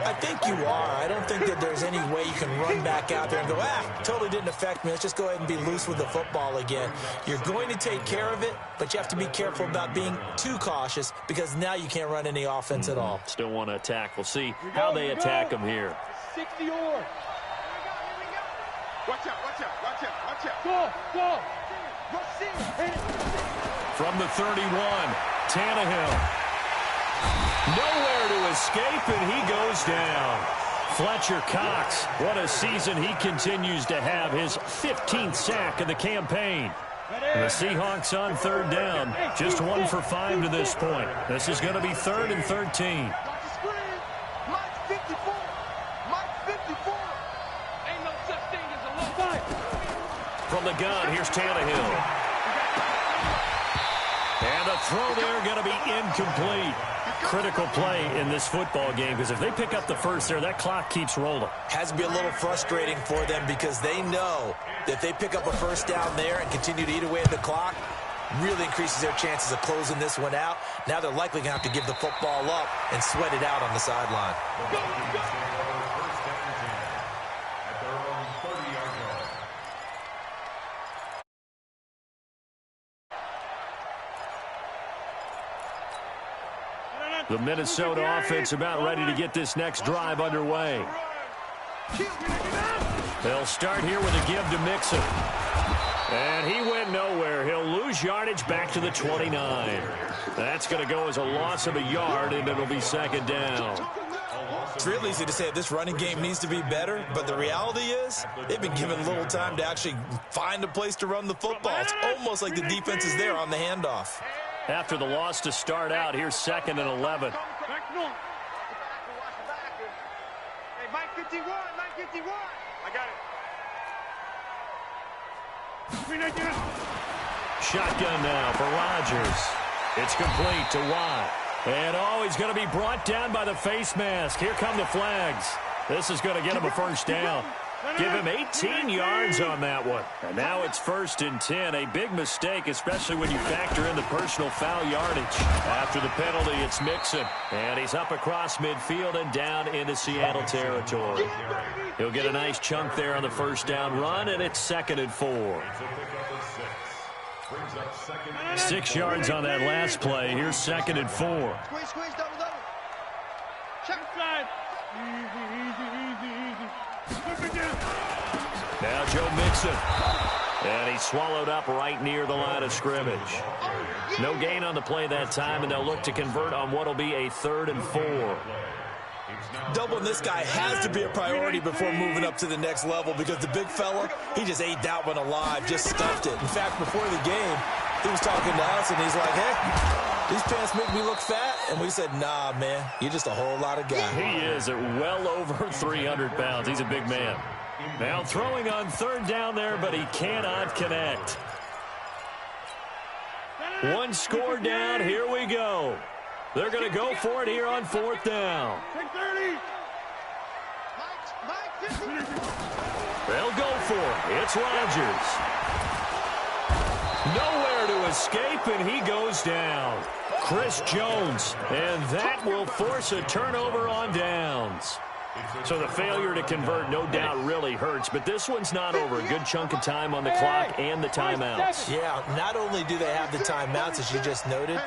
Speaker 5: I think you are. I don't think that there's any way you can run back out there and go, totally didn't affect me. Let's just go ahead and be loose with the football again. You're going to take care of it, but you have to be careful about being too cautious because now you can't run any offense at all.
Speaker 3: Still want to attack. We'll see how they attack them here.
Speaker 4: 60 yards.
Speaker 6: Watch out, watch out, watch out, watch out.
Speaker 4: Go.
Speaker 3: From the 31, Tannehill. Nowhere to escape, and he goes down. Fletcher Cox, what a season he continues to have, his 15th sack of the campaign. And the Seahawks on third down, just 1 for 5 to this point. This is going to be 3rd and 13. From the gun, here's Tannehill. And the throw there going to be incomplete. Critical play in this football game because if they pick up the first there, that clock keeps rolling.
Speaker 5: Has to be a little frustrating for them because they know that if they pick up a first down there and continue to eat away at the clock, really increases their chances of closing this one out. Now they're likely going to have to give the football up and sweat it out on the sideline.
Speaker 3: The Minnesota offense about ready to get this next drive underway. They'll start here with a give to Mixon. And he went nowhere. He'll lose yardage back to the 29. That's going to go as a loss of a yard, and it'll be 2nd down.
Speaker 5: It's real easy to say this running game needs to be better, but the reality is they've been given little time to actually find a place to run the football. It's almost like the defense is there on the handoff.
Speaker 3: After the loss to start out, here's 2nd and 11.
Speaker 6: Back north. Hey, Mike 51, Mike 51. I got it.
Speaker 3: Shotgun now for Rodgers. It's complete to Watt. And he's going to be brought down by the face mask. Here come the flags. This is going to get him a first down. Give him 18 yards on that one. And now it's 1st and 10. A big mistake, especially when you factor in the personal foul yardage. After the penalty, it's Mixon. And he's up across midfield and down into Seattle territory. He'll get a nice chunk there on the first down run, and it's 2nd and 4. 6 yards on that last play. Here's 2nd and 4.
Speaker 4: Squeeze, double. Check side. Easy.
Speaker 3: Now Joe Mixon. And he's swallowed up right near the line of scrimmage. No gain on the play that time, and they'll look to convert on what will be a 3rd and 4.
Speaker 5: Doubling this guy has to be a priority before moving up to the next level because the big fella, he just ate that one alive, just stuffed it. In fact, before the game, he was talking to us, and he's like, hey, these pants make me look fat. And we said, nah, man, you're just a whole lot of guy.
Speaker 3: He is at well over 300 pounds. He's a big man. Now throwing on 3rd down there, but he cannot connect. 1 score down. Here we go. They're going to go for it here on 4th down. They'll go for it. It's Rodgers. Nowhere to escape, and he goes down. Chris Jones, and that will force a turnover on downs. So the failure to convert no doubt really hurts, but this one's not over. A good chunk of time on the clock and the timeouts.
Speaker 5: Yeah, not only do they have the timeouts, as you just noted,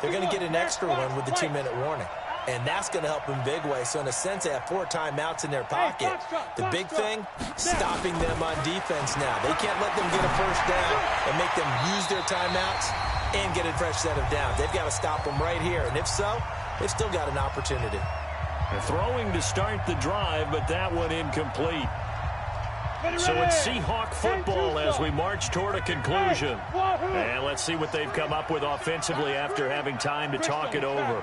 Speaker 5: they're going to get an extra one with the 2-minute warning. And that's going to help in big way. So in a sense, they have 4 timeouts in their pocket. The big thing, stopping them on defense now. They can't let them get a first down and make them use their timeouts and get a fresh set of downs. They've got to stop them right here. And if so, they've still got an opportunity.
Speaker 3: Throwing to start the drive, but that one incomplete. So it's Seahawk football as we march toward a conclusion. And let's see what they've come up with offensively after having time to talk it over.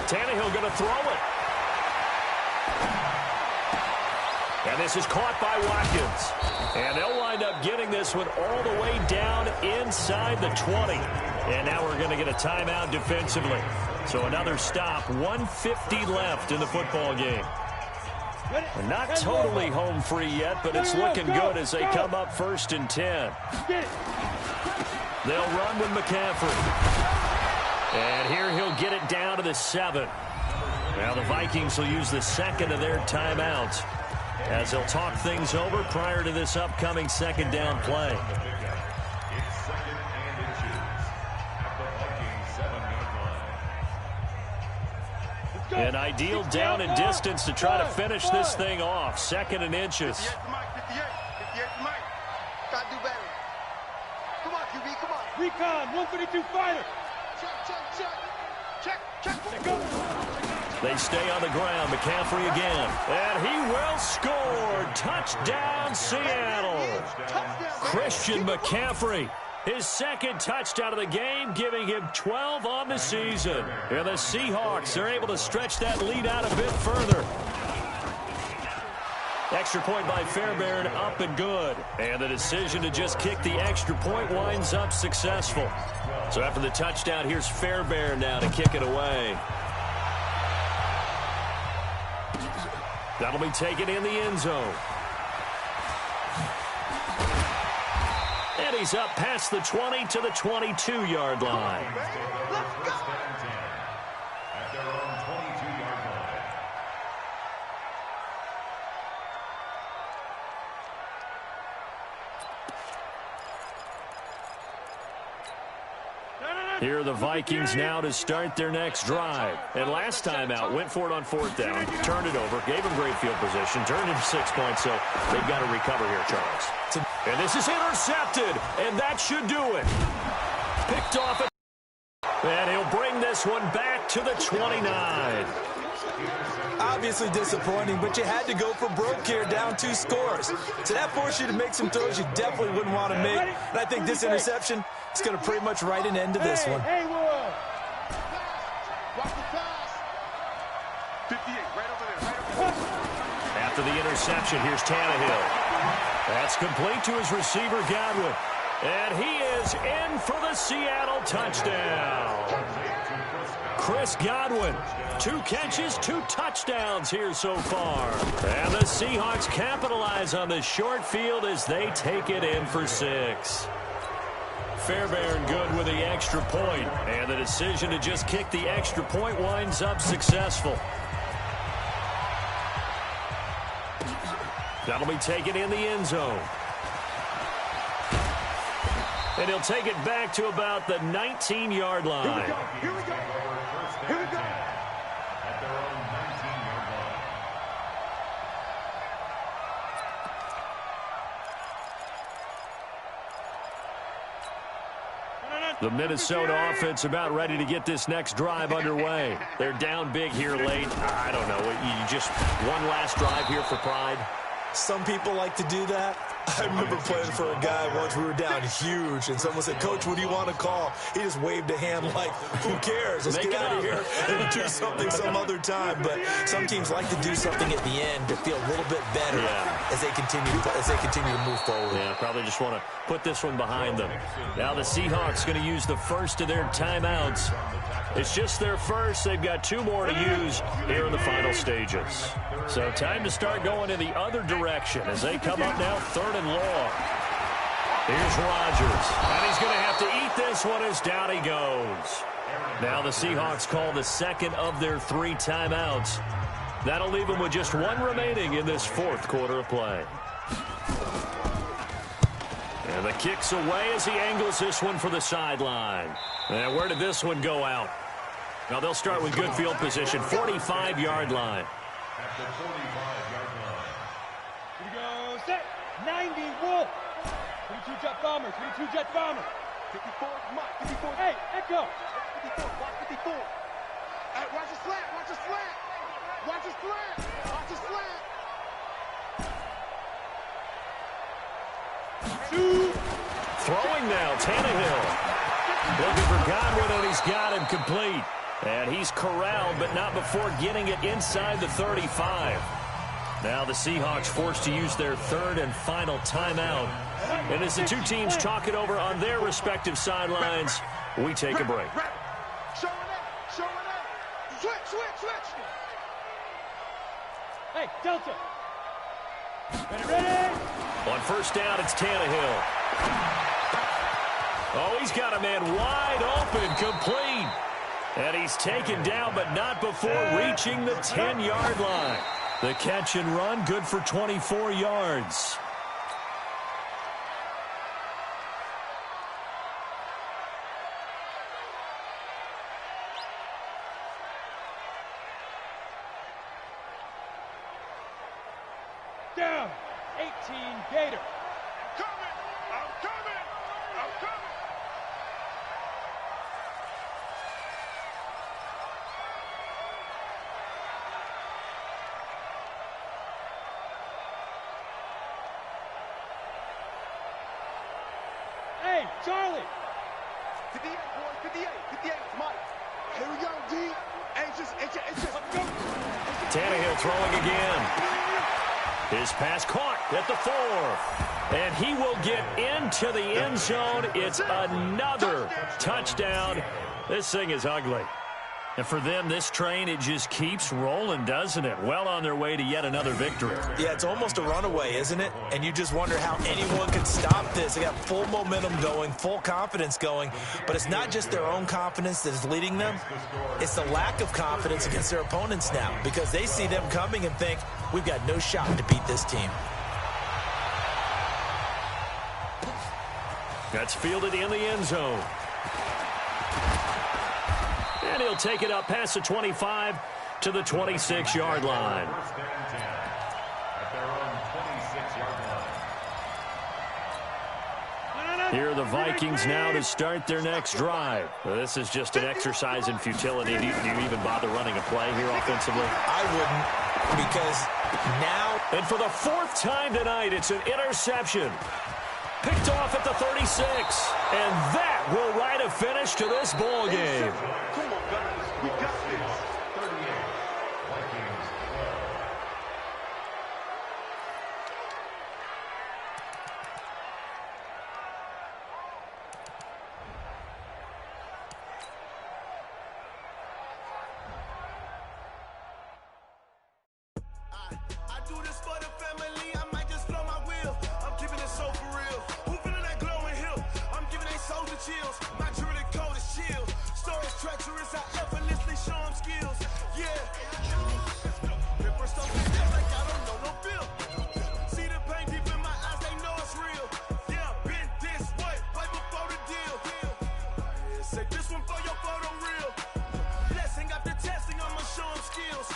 Speaker 3: Tannehill going to throw it. And this is caught by Watkins. And they'll wind up getting this one all the way down inside the 20. And now we're going to get a timeout defensively. So another stop, 1:50 left in the football game. And not totally home free yet, but it's looking good as they come up 1st and 10. They'll run with McCaffrey. And here he'll get it down to the 7. Now the Vikings will use the second of their timeouts as they'll talk things over prior to this upcoming second down play. An ideal down and distance to try to finish this thing off. 2nd and inches.
Speaker 4: 58, Mike. Gotta do better. Come on, QB, come on. Recon, 152 fighter. Check. Go.
Speaker 3: They stay on the ground. McCaffrey again. And he will score. Touchdown, Seattle. Christian McCaffrey. His 2nd touchdown of the game, giving him 12 on the season. And the Seahawks are able to stretch that lead out a bit further. Extra point by Fairbairn, up and good. And the decision to just kick the extra point winds up successful. So after the touchdown, here's Fairbairn now to kick it away. That'll be taken in the end zone. And he's up past the 20 to the 22-yard line.
Speaker 4: Let's go.
Speaker 7: At their own 22-yard line.
Speaker 3: Here are the Vikings now to start their next drive. And last time out, went for it on 4th down, turned it over, gave them great field position, turned into 6 points, so they've got to recover here, Charles. And this is intercepted, and that should do it. Picked off it. And he'll bring this one back to the 29.
Speaker 5: Obviously disappointing, but you had to go for broke here, down 2 scores. So that forced you to make some throws you definitely wouldn't want to make. And I think this interception is going to pretty much write an end to this one.
Speaker 4: Hey, Will. Watch the pass. 58, right over there.
Speaker 3: After the interception, here's Tannehill. That's complete to his receiver, Godwin. And he is in for the Seattle touchdown. Chris Godwin, 2 catches, 2 touchdowns here so far. And the Seahawks capitalize on the short field as they take it in for 6. Fairbairn good with the extra point, and the decision to just kick the extra point winds up successful. That'll be taken in the end zone. And he'll take it back to about the 19-yard line.
Speaker 4: Here we go.
Speaker 7: At their own 19-yard line.
Speaker 3: The Minnesota offense about ready to get this next drive underway. They're down big here late. I don't know. You just one last drive here for pride.
Speaker 5: Some people like to do that. I remember playing for a guy once. We were down huge, and someone said, "Coach, what do you want to call?" He just waved a hand like, "Who cares? Let's get out of here and do something some other time." But some teams like to do something at the end to feel a little bit better as they continue to move forward.
Speaker 3: Yeah, probably just want to put this one behind them. Now the Seahawks going to use the first of their timeouts. It's just their first. They've got 2 more to use here in the final stages. So time to start going in the other direction as they come up now 3rd and long. Here's Rodgers, and he's going to have to eat this one as down he goes. Now the Seahawks call the second of their 3 timeouts. That'll leave them with just 1 remaining in this 4th quarter of play. And the kick's away as he angles this one for the sideline. And where did this one go out? Now they'll start with good field position, 45-yard line.
Speaker 7: At the 45-yard line.
Speaker 4: Here we go. Set. 90, Wolf. 22 jet bomber. 22 jet bomber. 54, Mike. 54. Hey, Echo. 54. Watch 54. Hey, watch the slant. Watch the slant. Watch the slant. Watch the slant. 2.
Speaker 3: Throwing now, Tannehill. Looking for Godwin, and he's got him complete. And he's corralled, but not before getting it inside the 35. Now the Seahawks forced to use their 3rd and final timeout. And as the 2 teams talk it over on their respective sidelines, we take a break.
Speaker 4: Showing up. Switch. Hey, Delta. Ready.
Speaker 3: On first down, it's Tannehill. Oh, he's got a man wide open, complete. And he's taken down, but not before reaching the 10-yard line. The catch and run, good for 24 yards.
Speaker 4: Down. 18 Gator.
Speaker 6: I'm coming.
Speaker 4: Hey, Charlie.
Speaker 6: 58, boy, 58, it's Mike. Here we go, D. It's just. Let's go.
Speaker 3: Tannehill throwing again. His pass caught at the 4. And he will get into the end zone. It's another touchdown. This thing is ugly. And for them, this train, it just keeps rolling, doesn't it? Well on their way to yet another victory.
Speaker 5: Yeah, it's almost a runaway, isn't it? And you just wonder how anyone could stop this. They got full momentum going, full confidence going. But it's not just their own confidence that is leading them. It's the lack of confidence against their opponents now, because they see them coming and think, we've got no shot to beat this team.
Speaker 3: That's fielded in the end zone. And he'll take it up past the 25 to the 26-yard line.
Speaker 7: First and 10 at their own 26-yard line.
Speaker 3: Here are the Vikings now to start their next drive. This is just an exercise in futility. Do you even bother running a play here offensively?
Speaker 5: I wouldn't, because now...
Speaker 3: And for the 4th time tonight, it's an interception. Picked off at the 36. And that will write a finish to this ball game.
Speaker 6: Come on, guys. We got this.
Speaker 7: 38, Vikings 12.
Speaker 2: I do this for the family, I might just blow my wheel. I'm keeping it so for real. Who feeling that glowing hill? I'm giving they soldier chills. My jewelry code is chill. Stories treacherous, I effortlessly show them skills. Yeah. Paper stuff in there like I don't know no bill. See the pain deep in my eyes, they know it's real. Yeah, been this way, way before the deal. Yeah, say this one for your photo reel. Blessing after testing, I'ma show them skills.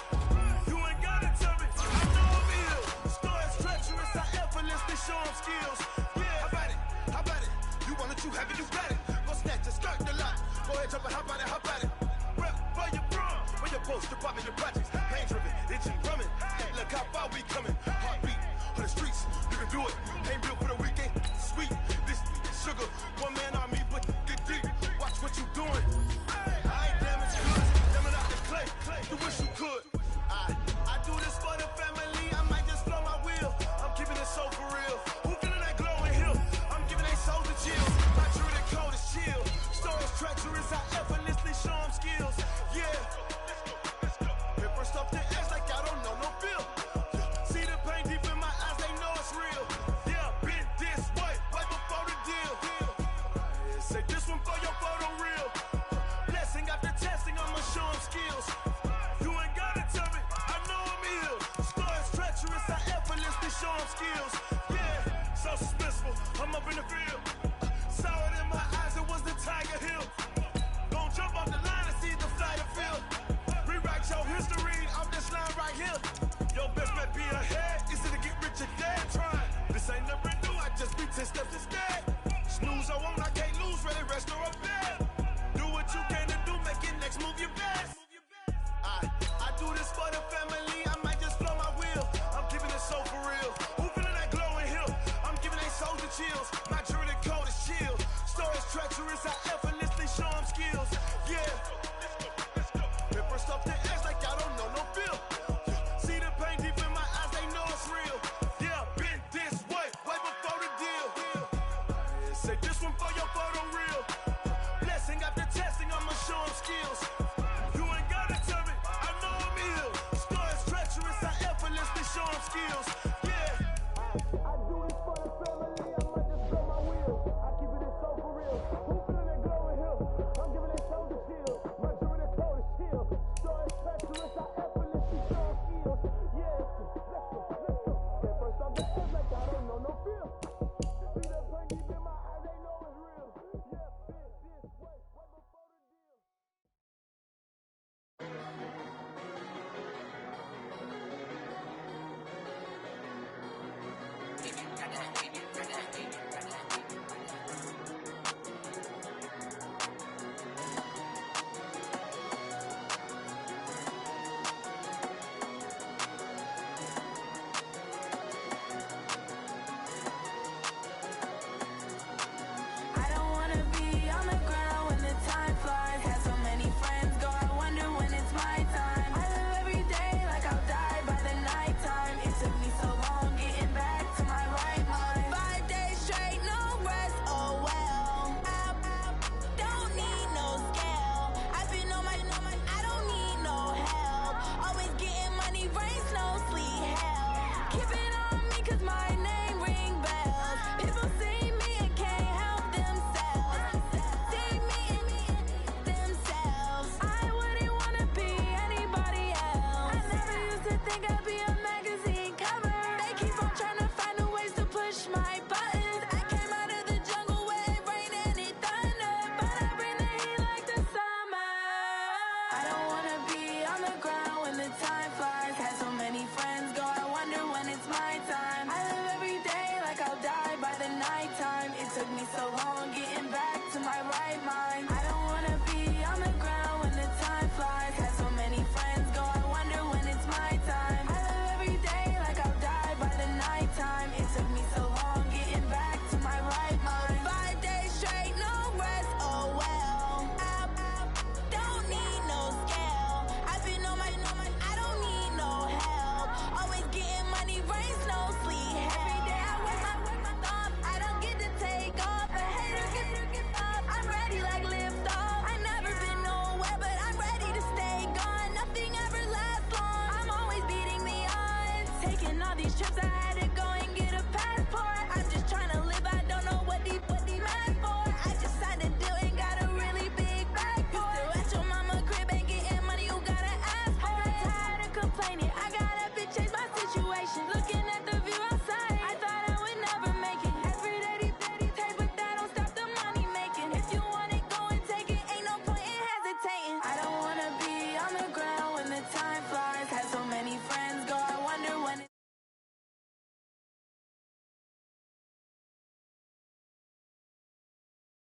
Speaker 2: You ain't gotta tell me, I know I'm ill. Stories treacherous, I effortlessly show them skills. Yeah, how about it? You want it, you have it, you got it. Go snatch it, skirt the lot. Go ahead, jump it, how about it? Rep for your bro, where your post, department, your projects. Pain driven, itching, drumming. Look how far we coming. Heartbeat on the streets, you can do it. Ain't built for the weekend, sweet. This sugar, one man army, but get deep. Watch what you doing. I ain't damaged goods, damn out the clay. You wish you could. I do this for the family, I might just blow my wheel. I'm keeping it so for real. Who feeling that glowing hill? I'm giving they soldier chills. My jewelry code is chill. Stories treacherous, I effortlessly show them skills. Yeah. Paper stuff to edge like I don't know no feel. See the pain deep in my eyes, they know it's real. Yeah, been this way, way before the deal. Say this one for your photo reel. Blessing after testing, I'ma show them skills. You ain't gotta tell me, I know I'm ill. Stories treacherous, I effortlessly show them skills. Yeah, so suspenseful, I'm up in the field. Saw it in my eyes, it was the Tiger Hill. Don't jump off the line and see the fly the field. Rewrite your history off this line right here. Your best bet be ahead, is it to get rich or dead trying. This ain't never new, I just be 10 steps instead. Snooze I won't, I can't lose, ready, rest or a bed. Do what you can to do, make it next move your best. I do this for the family, I might just blow my wheel. I'm keeping it so for real. Who feeling that glowing hill? I'm giving they soldier chills. My jewelry code is chill. Stories treacherous, I effortlessly show them skills. Yeah. Paper stuff to edge like I don't know no feel. See the pain deep in my eyes, they know it's real. Yeah, been this way, way before the deal. Say this one for your photo reel. Blessing after testing, I'ma show them skills. You ain't gotta tell me,
Speaker 8: Keep it on me, cause my name ring bells. People see me and can't help themselves. See me and themselves. I wouldn't wanna be anybody else. I never used to think I'd be a magazine cover. They keep on trying to find new ways to push my buttons. I came out of the jungle where it rained and it thundered, but I bring the heat like the summer. I don't wanna be on the ground when the time flies. Had so many friends go, I wonder when it's my time. I live every day like I'll die by the nighttime. It took me so long getting back to my right mind. I don't wanna be on the ground when the time flies. Had so many friends go, I wonder when it's my time. I live every day like I'll die by the nighttime. It took me so long getting back to my right mind. 5 days straight, no rest, oh well. I don't need no scale. I've been on my, I don't need no help. Always getting money, rain, snow, sleet, every day I work my thumb. I don't get to take off. A hater get up. I'm ready like lift off. I never been nowhere, but I'm ready to stay gone. Nothing ever lasts long. I'm always beating the odds. Taking all these trips, I had to